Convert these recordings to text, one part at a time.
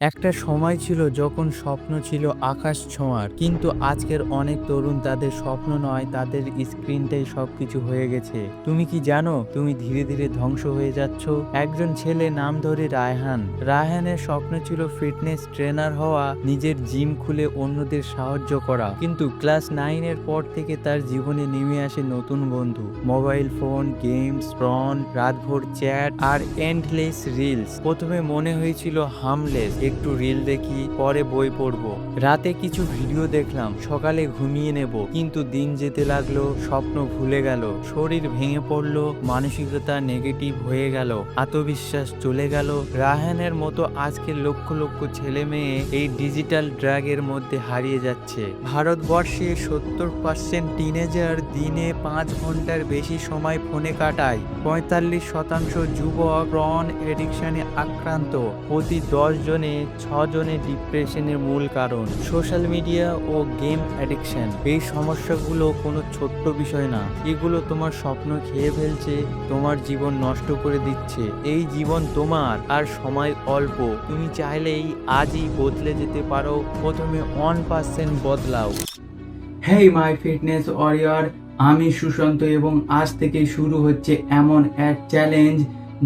একটা সময় ছিল যখন স্বপ্ন ছিল আকাশ ছোঁয়ার, কিন্তু আজকের অনেক তরুণ তাদের স্বপ্ন নয়, তাদের স্ক্রিনটাই সবকিছু হয়ে গেছে। তুমি কি জানো তুমি ধীরে ধীরে ধ্বংস হয়ে যাচ্ছ? একজন ছেলে, নাম ধরে রায়হান। রায়হানের স্বপ্ন ছিল ফিটনেস ট্রেনার হওয়া, নিজের জিম খুলে অন্যদের সাহায্য করা। কিন্তু ক্লাস 9-এর পর থেকে তার জীবনে নেমে আসে নতুন বন্ধু, মোবাইল ফোন, গেমস, রন, রাতভর চ্যাট আর এন্ডলেস রিলস। প্রথমে মনে হয়েছিল হামলেস, একটু রিল দেখি, পরে বই পড়বো, রাতে কিছু ভিডিও দেখলাম, সকালে ঘুমিয়ে নেব। কিন্তু দিন যেতে লাগলো, স্বপ্ন ভুলে গেল, শরীর ভেঙে পড়লো, মানসিকতা নেগেটিভ হয়ে গেল, আত্মবিশ্বাস চলে গেল। রায়হানের মতো আজকের লক্ষ লক্ষ ছেলে মেয়ে এই ডিজিটাল ড্রাগের মধ্যে হারিয়ে যাচ্ছে। ভারতবর্ষে 70% টিনেজার দিনে 5 ঘন্টার বেশি সময় ফোনে কাটায়। 45% যুবক প্রন এডিকশনে আক্রান্ত। প্রতি 10 জনে 6 জনে ডিপ্রেশনের মূল কারণ সোশ্যাল মিডিয়া ও গেম অ্যাডিকশন। এই সমস্যাগুলো কোনো ছোট্ট বিষয় না, এগুলো তোমার স্বপ্ন খেয়ে ফেলছে, তোমার জীবন নষ্ট করে দিচ্ছে। এই জীবন তোমার, আর সময় অল্প। তুমি চাইলেই আজই বদলে যেতে পারো। প্রথমে 1% বদলাও। হেই মাই ফিটনেস ওয়ারিয়র, আমি সুশান্ত এবং আজ থেকে শুরু হচ্ছে এমন এক চ্যালেঞ্জ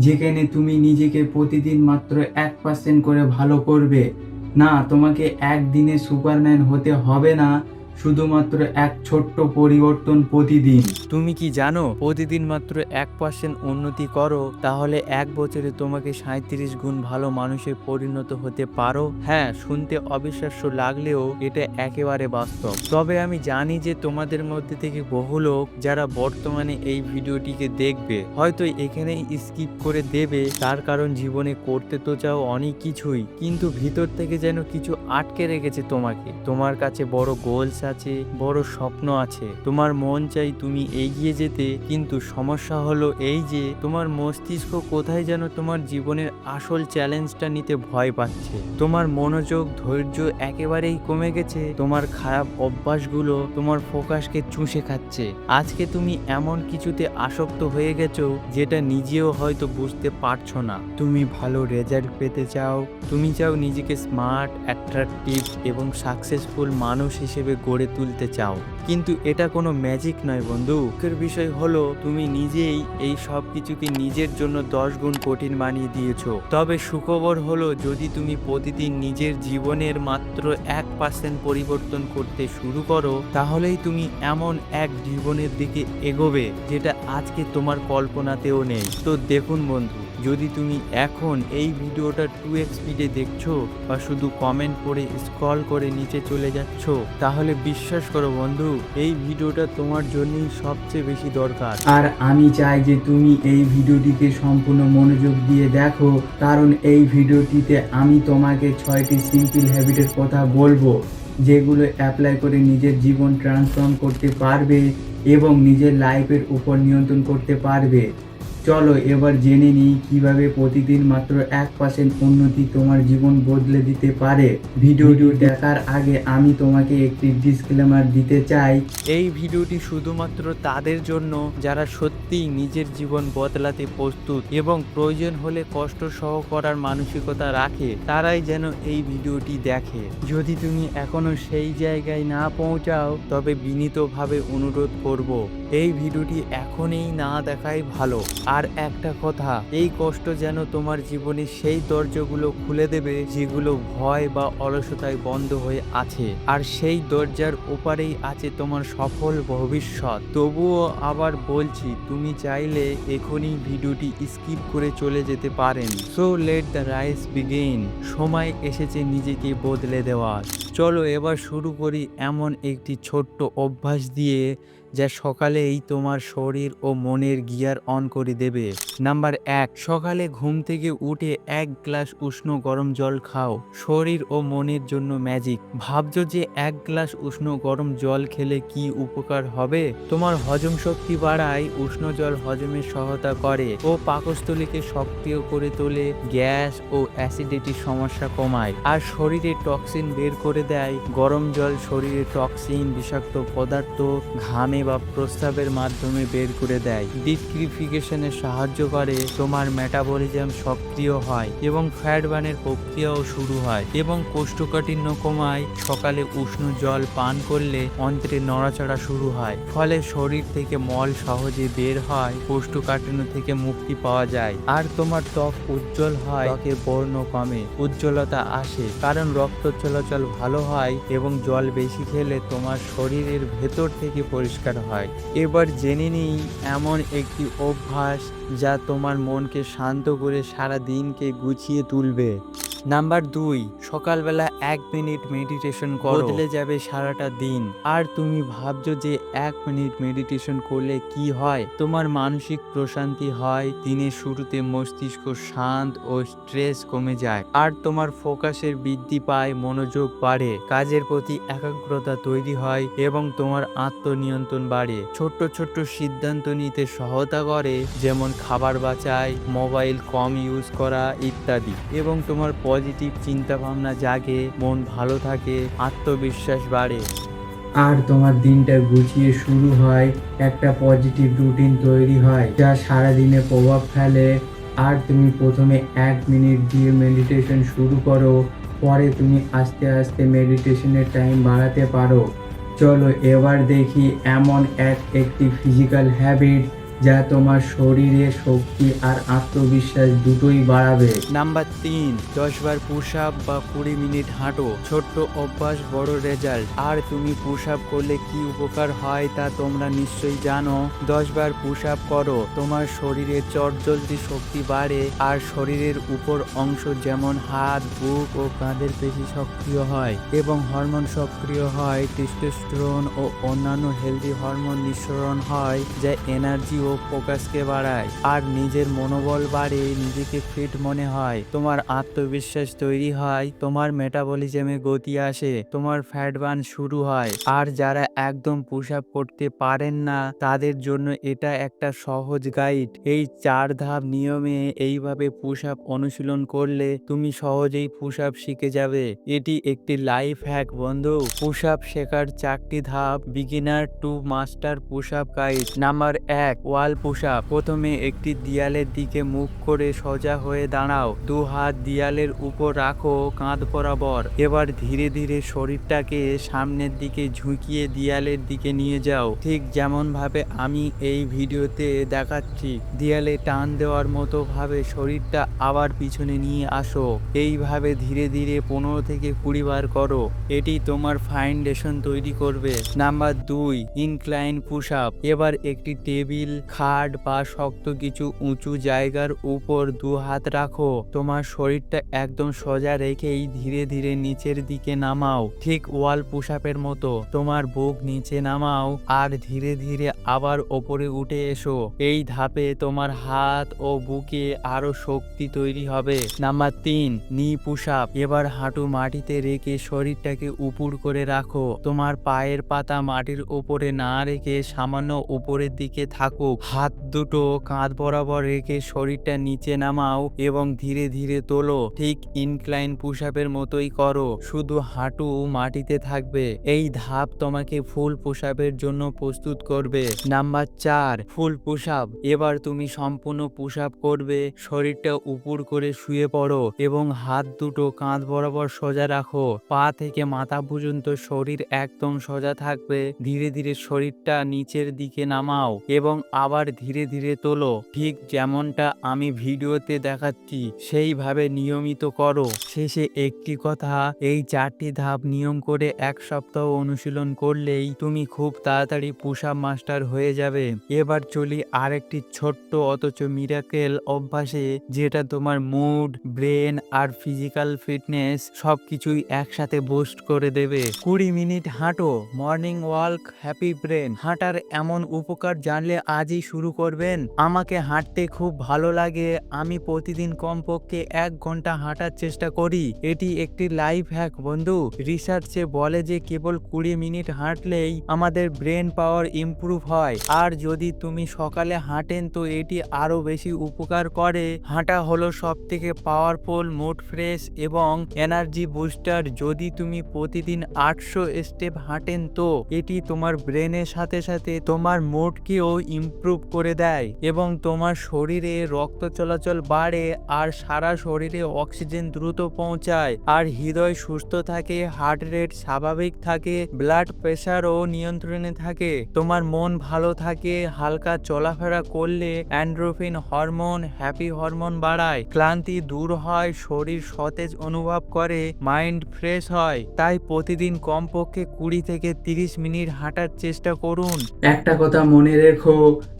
যেখানে তুমি নিজেকে প্রতিদিন মাত্র 1% করে ভালো করবে। না, তোমাকে একদিনে সুপারম্যান হতে হবে না, শুধুমাত্র এক ছোট্ট পরিবর্তন প্রতিদিন। তুমি কি জানো প্রতিদিন মাত্র 1% উন্নতি করো, তাহলে 1 বছরে তোমাকে 37 গুণ ভালো মানুষে পরিণত হতে পারো। হ্যাঁ, শুনতে অবিশ্বাস্য লাগলেও এটা একেবারে বাস্তব। তবে আমি জানি যে তোমাদের মধ্যে থেকে বহু লোক যারা বর্তমানে এই ভিডিওটিকে দেখবে হয়তো এখানেই স্কিপ করে দেবে, তার কারণ জীবনে করতে তো চাও অনেক কিছুই, কিন্তু ভিতর থেকে যেন কিছু আটকে রেখেছে তোমাকে। তোমার কাছে বড় গোলস আছে, বড় স্বপ্ন আছে, তোমার মন চাই তুমি এগিয়ে যেতে, কিন্তু সমস্যা হলো এই যে তোমার মস্তিষ্ক কোথায় যেন তোমার জীবনের আসল চ্যালেঞ্জটা নিতে ভয় পাচ্ছে। তোমার মনোযোগ, ধৈর্য একেবারেই কমে গেছে, তোমার খারাপ অভ্যাসগুলো তোমার ফোকাসকে চুষে খাচ্ছে। আজকে তুমি এমন কিছুতে আসক্ত হয়ে গেছো যেটা নিজেও হয়তো বুঝতে পারছো না। তুমি ভালো রেজাল্ট পেতে চাও, তুমি চাও নিজেকে স্মার্ট, অ্যাট্রাকটিভ এবং সাকসেসফুল মানুষ হিসেবে গড়ে তুলতে চাও, কিন্তু এটা কোনো ম্যাজিক নয় বন্ধু। দুঃখের বিষয় হলো তুমি নিজেই এই সব কিছুকে নিজের জন্য 10 গুণ কঠিন বানিয়ে দিয়েছো। তবে সুখবর হলো, যদি তুমি প্রতিদিন নিজের জীবনের মাত্র 1% পরিবর্তন করতে শুরু করো, তাহলেই তুমি এমন এক জীবনের দিকে এগোবে যেটা আজকে তোমার কল্পনাতেও নেই। তো দেখুন বন্ধু, যদি তুমি এখন এই ভিডিওটা 2x স্পিডে দেখছো বা শুধু কমেন্ট করে স্ক্রল করে নিচে চলে যাচ্ছ, তাহলে বিশ্বাস করো বন্ধু, এই ভিডিওটা তোমার জন্যই সবচেয়ে বেশি দরকার। আর আমি চাই যে তুমি এই ভিডিওটিকে সম্পূর্ণ মনোযোগ দিয়ে দেখো, কারণ এই ভিডিওটিতে আমি তোমাকে 6টি সিম্পল হ্যাবিটের কথা বলবো, যেগুলো অ্যাপ্লাই করে নিজের জীবন ট্রান্সফর্ম করতে পারবে এবং নিজের লাইফের উপর নিয়ন্ত্রণ করতে পারবে। চলো এবার জেনে নিই কিভাবে প্রতিদিন মাত্র 1% উন্নতি তোমার জীবন বদলে দিতে পারে। ভিডিওটি দেখার আগে আমি তোমাকে একটি ডিসক্লেমার দিতে চাই। এই ভিডিওটি শুধুমাত্র তাদের জন্য যারা সত্যিই নিজের জীবন বদলাতে প্রস্তুত এবং প্রয়োজন হলে কষ্ট সহ করার মানসিকতা রাখে, তারাই যেন এই ভিডিওটি দেখে। যদি তুমি এখনো সেই জায়গায় না পৌঁছাও, তবে বিনীতভাবে অনুরোধ করব, এই ভিডিওটি এখনই না দেখাই ভালো। আর একটা কথা, এই কষ্ট যেন তোমার জীবনে সেই দরজাগুলো খুলে দেবে যেগুলো ভয় বা অলসতায় বন্ধ হয়ে আছে, আর সেই দরজার ওপারেই আছে তোমার সফল ভবিষ্যৎ। তবুও আবার বলছি, তুমি চাইলে এখনই ভিডিওটি স্কিপ করে চলে যেতে পারেন। So let the rice begin. সময় এসেছে নিজেকে বদলে দেওয়ার। চলো এবার শুরু করি এমন একটি ছোট্ট অভ্যাস দিয়ে যা সকালেই তোমার শরীর ও মনের গিয়ার অন করে দেবে। নাম্বার 1, সকালে ঘুম থেকে উঠে 1 গ্লাস উষ্ণ গরম জল খাও। শরীর ও মনের জন্য ম্যাজিক। ভাবছো যে 1 গ্লাস উষ্ণ গরম জল খেলে কি উপকার হবে? তোমার হজম শক্তি বাড়ায়, উষ্ণ জল হজমে সহায়তা করে ও পাকস্থলীকে সক্রিয় করে তোলে, গ্যাস ও অ্যাসিডিটির সমস্যা কমায়, আর শরীরে টক্সিন বের করে দেয়। গরম জল শরীরে টক্সিন, বিষাক্ত পদার্থ ঘামে বা প্রস্রাবের মাধ্যমে বের করে দেয়। ডিটক্রিফিকেশনে সাহায্য করে, তোমার মেটাবলিজম সক্রিয় হয় এবং ফ্যাট বার্নের প্রক্রিয়াও শুরু হয় এবং কোষ্ঠকাঠিন্য কমায়। সকালে উষ্ণ জল পান করলে অন্ত্রে নড়াচড়া শুরু হয়, ফলে শরীর থেকে মল সহজে বের হয়, কোষ্ঠকাঠিন্য থেকে মুক্তি পাওয়া যায়। আর তোমার ত্বক উজ্জ্বল হয়, ত্বকের বর্ণ কমে, উজ্জ্বলতা আসে, কারণ রক্ত চলাচল ভালো হয় এবং জল বেশি খেলে তোমার শরীরের ভেতর থেকে পরিষ্কার হয়। এবার জেনে নিই এমন একটি অভ্যাস যা তোমার মনকে শান্ত করে সারা দিনকে গুছিয়ে তুলবে। নাম্বার 2, সকালবেলা 1 মিনিট মেডিটেশন করো, বদলে যাবে সারাটা দিন। আর তুমি ভাবছো যে 1 মিনিট মেডিটেশন করলে কি হয়? তোমার মানসিক প্রশান্তি হয়, দিনের শুরুতে মস্তিষ্ক শান্ত ও স্ট্রেস কমে যায়, আর তোমার ফোকাসের বৃদ্ধি পায়, মনোযোগ বাড়ে, কাজের প্রতি একাগ্রতা তৈরি হয় এবং তোমার আত্মনিয়ন্ত্রণ বাড়ে। ছোট্ট ছোট্ট সিদ্ধান্ত নিতে সহায়তা করে, যেমন খাবার বাঁচায়, মোবাইল কম ইউজ করা ইত্যাদি। এবং তোমার পজিটিভ চিন্তা ভাবনা জাগে, মন ভালো থাকে, আত্মবিশ্বাস বাড়ে। আর তোমার দিনটা গুছিয়ে শুরু হয়, একটা পজিটিভ রুটিন তৈরি হয় যা সারাদিনে প্রভাব ফেলে। আর তুমি প্রথমে 1 মিনিট দিয়ে মেডিটেশন শুরু করো, পরে তুমি আস্তে আস্তে মেডিটেশনের টাইম বাড়াতে পারো। চলো এবার দেখি এমন একটি ফিজিক্যাল হ্যাবিট যা তোমার শরীরে শক্তি আর আত্মবিশ্বাস দুটোই বাড়াবে। নাম্বার 3, 10 বার পুশ আপ বা 20 মিনিট হাঁটো। ছোট্ট অভ্যাস, বড় রেজাল্ট। আর তুমি পুশ আপ করলে কি উপকার হয় তা তোমরা নিশ্চয়ই জানো। 10 বার পুশ আপ করো, তোমার শরীরে চটজলদি শক্তি বাড়ে আর শরীরের উপর অংশ যেমন হাত, বুক ও কাঁধের পেশি সক্রিয় হয় এবং হরমোন সক্রিয় হয়। টেস্টোস্টেরন ও অন্যান্য হেলদি হরমোন নিঃসরণ হয়, যা এনার্জি ও ফোকাসকে বাড়ায়। আর নিজের মনোবল বাড়ে, নিজেকে ফিট মনে হয়, তোমার আত্মবিশ্বাস তৈরি হয়, তোমার মেটাবলিজমে গতি আসে, তোমার ফ্যাট বার্ন শুরু হয়। আর যারা একদম পুশ আপ করতে পারেন না তাদের জন্য এটা একটা সহজ গাইড। এই 4 ধাপ নিয়মে এইভাবে পুশ আপ অনুশীলন করলে তুমি সহজেই পুশ আপ শিখে যাবে। এটি একটি লাইফ হ্যাক বন্ধু। পুশ আপ শেখার 4টি ধাপ, beginner two master push up guide. Number 1, ওয়াল পুশ আপ। প্রথমে একটি দেয়ালের দিকে মুখ করে সোজা হয়ে দাঁড়াও, 2 হাত দেয়ালের উপর রাখো, কাঁধ বরাবর। এবার ধীরে ধীরে শরীরটাকে সামনের দিকে ঝুঁকিয়ে দেয়ালের দিকে নিয়ে যাও, ঠিক যেমন ভাবে আমি এই ভিডিওতে দেখাচ্ছি। দেয়ালে টান দেওয়ার মতো ভাবে শরীরটা আবার পিছনে নিয়ে আসো। এইভাবে ধীরে ধীরে 15 থেকে 20 বার করো। এটি তোমার ফাউন্ডেশন তৈরি করবে। Number 2, incline push up. এবার একটি টেবিল, খাট বা শক্ত কিছু উঁচু জায়গার উপর 2 হাত রাখো। তোমার শরীরটা একদম সোজা রেখেই ধীরে ধীরে নিচের দিকে নামাও, ঠিক ওয়াল পুশ আপের মতো। তোমার বুক নিচে নামাও আর ধীরে ধীরে আবার ওপরে উঠে এসো। এই ধাপে তোমার হাত ও বুকে আরো শক্তি তৈরি হবে। নাম্বার 3, নি পুশ আপ। এবার হাঁটু মাটিতে রেখে শরীরটাকে উপর করে রাখো। তোমার পায়ের পাতা মাটির উপরে না রেখে সামান্য উপরের দিকে থাকুক। হাত দুটো কাঁধ বরাবর রেখে শরীরটা নিচে নামাও এবং ধীরে ধীরে তোলো, ঠিক ইনক্লাইন পুশ আপের মতোই করো, শুধু হাঁটু মাটিতে থাকবে। এই ধাপ তোমাকে ফুল পুশ আপের জন্য প্রস্তুত করবে। নাম্বার 4, ফুল পুশ আপ। এবার তুমি সম্পূর্ণ পুশ আপ করবে। শরীরটা উপর করে শুয়ে পড়ো এবং হাত দুটো কাঁধ বরাবর সোজা রাখো। পা থেকে মাথা পর্যন্ত শরীর একদম সোজা থাকবে। ধীরে ধীরে শরীরটা নিচের দিকে নামাও এবং আবার ধীরে ধীরে তোলো, ঠিক যেমনটা আমি ভিডিওতে দেখাচ্ছি সেইভাবে নিয়মিত করো। শেষে একটি কথা, এই 4টি ধাপ নিয়ম করে 1 সপ্তাহ অনুশীলন করলেই তুমি খুব তাড়াতাড়ি পুশ আপ মাস্টার হয়ে যাবে। এবার চলি আরেকটি ছোট্ট অথচ মিরাকেল অভ্যাসে, যেটা তোমার মুড, ব্রেন আর ফিজিক্যাল ফিটনেস সবকিছুই একসাথে বুস্ট করে দেবে। 20 মিনিট হাঁটো, মর্নিং ওয়াক, হ্যাপি ব্রেন। হাঁটার এমন উপকার জানলে আজই আজই শুরু করবেন। আমাকে হাঁটতে খুব ভালো লাগে, আমি প্রতিদিন কমপক্ষে 1 ঘন্টা হাঁটার চেষ্টা করি। এটি একটি লাইফ হ্যাক বন্ধু। রিসার্চে বলে যে কেবল 20 মিনিট হাঁটলেই আমাদের ব্রেন পাওয়ার ইমপ্রুভ হয়, আর যদি তুমি সকালে হাঁটেন তো এটি আরো বেশি উপকার করে। হাঁটা হলো সব থেকে পাওয়ারফুল মুড ফ্রেশ এবং এনার্জি বুস্টার। যদি তুমি প্রতিদিন 800 স্টেপ হাঁটেন তো এটি তোমার ব্রেনের সাথে সাথে তোমার মুডকেও ইমপ্রুভ করে দেয় এবং তোমার শরীরে রক্ত চলাচল বাড়ে আর সারা শরীরে অক্সিজেন দ্রুত পৌঁছায়, আর হৃদয় সুস্থ থাকে, হার্ট রেট স্বাভাবিক থাকে, ব্লাড প্রেশারও নিয়ন্ত্রণে থাকে, তোমার মন ভালো থাকে। হালকা চলাফেরা করলে এন্ডোরফিন হরমোন, হ্যাপি হরমোন বাড়ায়, ক্লান্তি দূর হয়, শরীর সতেজ অনুভব করে, মাইন্ড ফ্রেশ হয়। তাই প্রতিদিন কমপক্ষে 20 থেকে 30 মিনিট হাঁটার চেষ্টা করুন। একটা কথা মনে রেখো,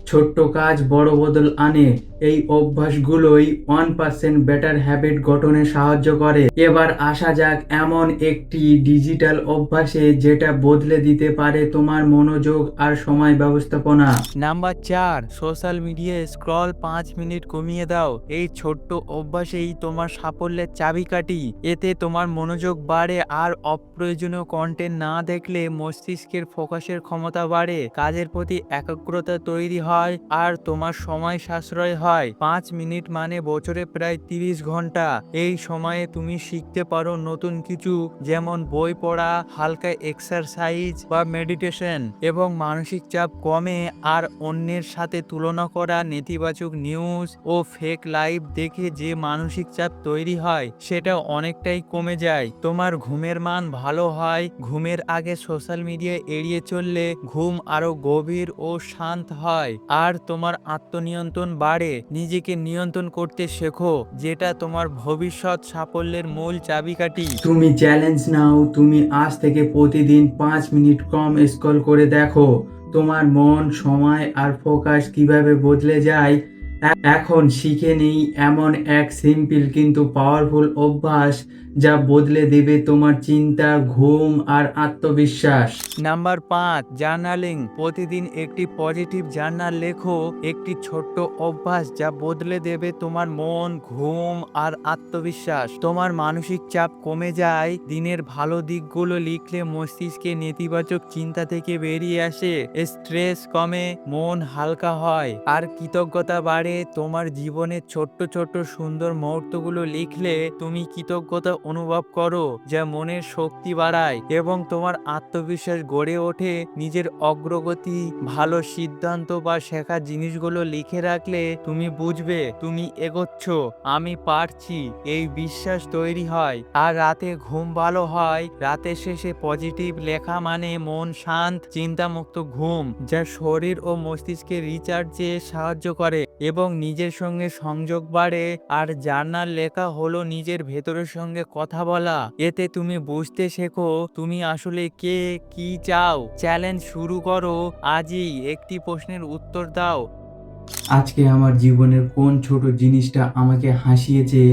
ছোট্ট কাজ বড় বদল আনে। এই অভ্যাসগুলোই 1% বেটার হ্যাবিট গঠনে সাহায্য করে। এবার আসা যাক এমন একটি ডিজিটাল অভ্যাসে যেটা বদলে দিতে পারে তোমার মনোযোগ আর সময় ব্যবস্থাপনা। নাম্বার 4, সোশ্যাল মিডিয়ায় স্ক্রল 5 মিনিট কমিয়ে দাও। এই ছোট্ট অভ্যাসেই তোমার সাফল্যের চাবিকাঠি। এতে তোমার মনোযোগ বাড়ে আর অপ্রয়োজনীয় কন্টেন্ট না দেখলে মস্তিষ্কের ফোকাসের ক্ষমতা বাড়ে, কাজের প্রতি একাগ্রতা তৈরি হয় আর তোমার সময় সাশ্রয় হয়। 5 মিনিট মানে বছরে প্রায় 30 ঘন্টা। এই সময়ে তুমি শিখতে পারো নতুন কিছু, যেমন বই পড়া, হালকা এক্সারসাইজ বা মেডিটেশন, এবং মানসিক চাপ কমে। আর অন্যের সাথে তুলনা করা, নেতিবাচক নিউজ ও ফেক লাইভ দেখে যে মানসিক চাপ তৈরি হয় সেটা অনেকটাই কমে যায়। তোমার ঘুমের মান ভালো হয়, ঘুমের আগে সোশ্যাল মিডিয়া এড়িয়ে চললে ঘুম আরো গভীর ও শান্ত হয়, আর তোমার আত্মনিয়ন্ত্রণ বাড়ে। নিজেকে নিয়ন্ত্রণ করতে শেখো, যেটা তোমার ভবিষ্যৎ সাফল্যের মূল চাবিকাঠি। তুমি চ্যালেঞ্জ নাও, তুমি আজ থেকে প্রতিদিন 5 মিনিট কম স্ক্রল করে দেখো তোমার মন, সময় আর ফোকাস কিভাবে বদলে যায়। এখন শিখে নেই এমন এক সিম্পল কিন্তু পাওয়ারফুল অভ্যাস যা বদলে দেবে তোমার চিন্তা, ঘুম আর আত্মবিশ্বাস। Number 5, journaling. প্রতিদিন একটি পজিটিভ জার্নাল লেখো, একটি ছোট্ট অভ্যাস যা বদলে দেবে তোমার মন, ঘুম আর আত্মবিশ্বাস। তোমার মানসিক চাপ কমে যায়। দিনের ভালো দিকগুলো লিখলে মস্তিষ্কে নেতিবাচক চিন্তা থেকে বেরিয়ে আসে, স্ট্রেস কমে, মন হালকা হয় আর কৃতজ্ঞতা বাড়ে। তোমার জীবনের ছোট্ট ছোট্ট সুন্দর মুহূর্তগুলো লিখলে তুমি কৃতজ্ঞতা অনুভব করো, যা মনের শক্তি বাড়ায় এবং তোমার আত্মবিশ্বাস গড়ে ওঠে। নিজের অগ্রগতি, ভালো সিদ্ধান্ত বা শেখা জিনিসগুলো লিখে রাখলে তুমি বুঝবে তুমি এগোচ্ছ, আমি পারছি, এই বিশ্বাস তৈরি হয়। আর রাতে ঘুম ভালো হয়। রাতের শেষে পজিটিভ লেখা মানে মন শান্ত, চিন্তামুক্ত ঘুম, যা শরীর ও মস্তিষ্কে রিচার্জে সাহায্য করে এবং নিজের সঙ্গে সংযোগ বাড়ে। আর জার্নাল লেখা হলো নিজের ভেতরের সঙ্গে কথা বলা। এতে তুমি বুঝতে শেখো তুমি আসলে কে, কি চাও। চ্যালেঞ্জ শুরু করো আজই, একটি প্রশ্নের উত্তর দাও। আজকে আমার জীবনের কোন ছোট জিনিসটা আমাকে হাসিয়েছে?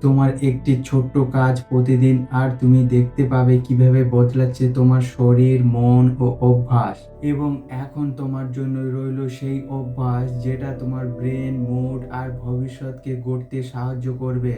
তোমার একটি ছোট্ট কাজ প্রতিদিন আর তুমি দেখতে পাবে কিভাবে বদলাচ্ছে তোমার শরীর, মন ও অভ্যাস। এবং এখন তোমার জন্য রইল সেই অভ্যাস যেটা তোমার ব্রেন, মুড আর ভবিষ্যৎকে গড়তে সাহায্য করবে,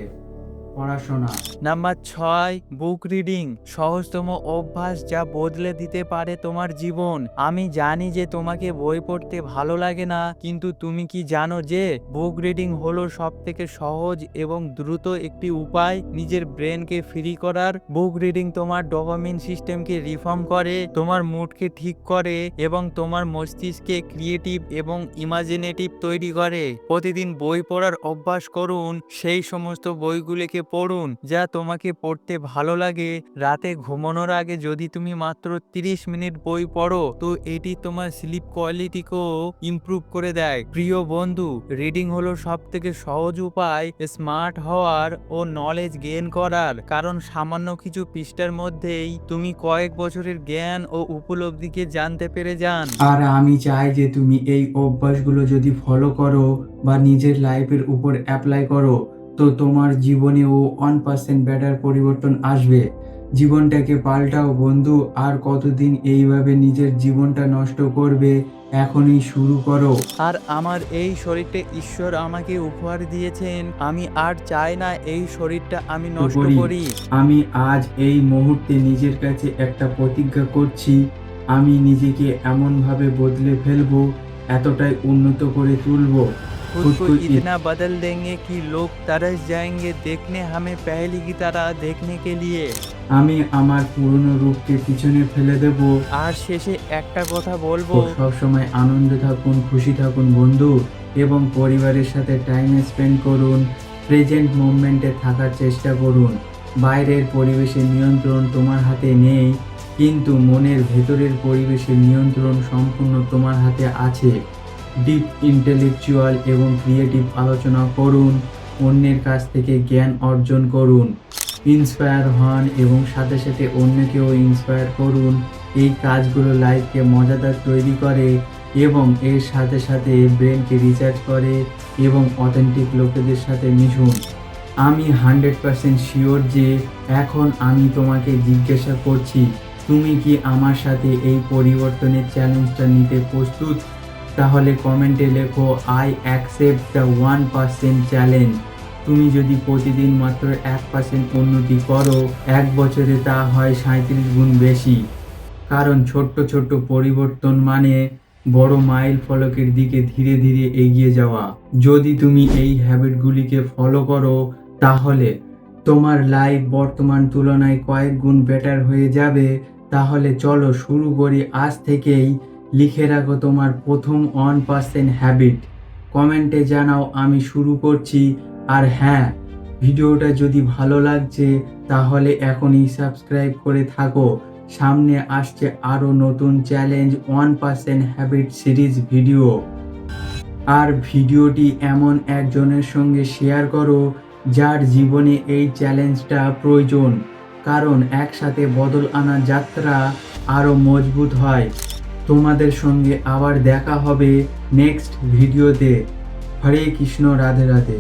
পড়াশোনা। Number 6, book reading. সহজতম অভ্যাস যা বদলে দিতে পারে তোমার জীবন। আমি জানি যে তোমাকে বই পড়তে ভালো লাগে না, কিন্তু তুমি কি জানো যে বুক রিডিং হলো সব থেকে সহজ এবং দ্রুত একটি উপায় নিজের ব্রেনকে ফ্রি করার। বুক রিডিং তোমার ডোপামিন সিস্টেমকে রিফর্ম করে, তোমার মুডকে ঠিক করে এবং তোমার মস্তিষ্কে ক্রিয়েটিভ এবং ইমাজিনেটিভ তৈরি করে। প্রতিদিন বই পড়ার অভ্যাস করুন, সেই সমস্ত বইগুলিকে পড়ুন যা তোমাকে পড়তে ভালো লাগে। রাতে ঘুমানোর আগে যদি তুমি মাত্র 30 মিনিট বই পড়ো তো এটি তোমার স্লিপ কোয়ালিটিকেও ইমপ্রুভ করে দেয়। প্রিয় বন্ধু, রিডিং হলো সব থেকে সহজ উপায় স্মার্ট হওয়ার ও নলেজ গেইন করার, কারণ সামান্য কিছু পৃষ্ঠার মধ্যেই তুমি কয়েক বছরের জ্ঞান ও উপলব্ধিকে জানতে পেরে যান। আর আমি চাই যে তুমি এই অভ্যাসগুলো যদি ফলো করো বা নিজের লাইফের উপর অ্যাপ্লাই করো তো তোমার জীবনেও 1% বেটার পরিবর্তন আসবে। জীবনটাকে পাল্টাও বন্ধু। আর কতদিন এইভাবে নিজের জীবনটা নষ্ট করবে? এখনই শুরু করো। আর আমার এই শরীরটা ঈশ্বর আমাকে উপহার দিয়েছেন, আমি আর চাই না এই শরীরটা আমি নষ্ট করি। আমি আজ এই মুহূর্তে নিজের কাছে একটা প্রতিজ্ঞা করছি, আমি নিজেকে এমনভাবে বদলে ফেলবো, এতটাই উন্নত করে তুলবো। खुद को इतना बदल देंगे कि लोग तरस जाएंगे देखने हमें पहले की तरह देखने के लिए। আমি আমার পুরনো রূপকে পিছনে ফেলে দেব। আর শেষে একটা কথা বলবো, সবসময় আনন্দে থাকুন, খুশি থাকুন বন্ধু, এবং পরিবারের সাথে টাইম স্পেন্ড করুন। প্রেজেন্ট মোমেন্টে থাকার চেষ্টা করুন। বাইরের পরিবেশের নিয়ন্ত্রণ তোমার হাতে নেই, কিন্তু মনের ভেতরের পরিবেশের নিয়ন্ত্রণ সম্পূর্ণ তোমার হাতে আছে। ডিপ ইন্টেলেকচুয়াল এবং ক্রিয়েটিভ আলোচনা করুন, অন্যের কাছ থেকে জ্ঞান অর্জন করুন, ইন্সপায়ার হন এবং সাথে সাথে অন্যকেও ইন্সপায়ার করুন। এই কাজগুলো লাইফকে মজাদার তৈরি করে এবং এর সাথে সাথে ব্রেনকে রিচার্জ করে এবং অথেন্টিক লোকেদের সাথে মিশুন। আমি 100% শিওর যে এখন আমি তোমাকে জিজ্ঞাসা করছি, তুমি কি আমার সাথে এই পরিবর্তনের চ্যালেঞ্জটা নিতে প্রস্তুত? তাহলে কমেন্টে লেখো আই অ্যাকসেপ্ট দ্য 1% চ্যালেঞ্জ। তুমি যদি প্রতিদিন মাত্র 1% উন্নতি করো, এক বছরে তা হয় 37 গুণ বেশি। কারণ ছোট্ট ছোট্ট পরিবর্তন মানে বড় মাইল ফলকের দিকে ধীরে ধীরে এগিয়ে যাওয়া। যদি তুমি এই হ্যাবিটগুলিকে ফলো করো, তাহলে তোমার লাইফ বর্তমান তুলনায় কয়েক গুণ বেটার হয়ে যাবে। তাহলে চলো শুরু করি আজ থেকেই। লিখে রাখো তোমার প্রথম 1% হ্যাবিট, কমেন্টে জানাও আমি শুরু করছি। আর হ্যাঁ, ভিডিওটা যদি ভালো লাগছে তাহলে এখনই সাবস্ক্রাইব করে থাকো। সামনে আসছে আরো নতুন চ্যালেঞ্জ 1% হ্যাবিট সিরিজ ভিডিও। আর ভিডিওটি এমন একজনের সঙ্গে শেয়ার করো যার জীবনে এই চ্যালেঞ্জটা প্রয়োজন, কারণ একসাথে বদল আনা যাত্রা আরো মজবুত হয়। তোমাদের সঙ্গে আবার দেখা হবে নেক্সট ভিডিওতে। হরে কৃষ্ণ, রাধে রাধে।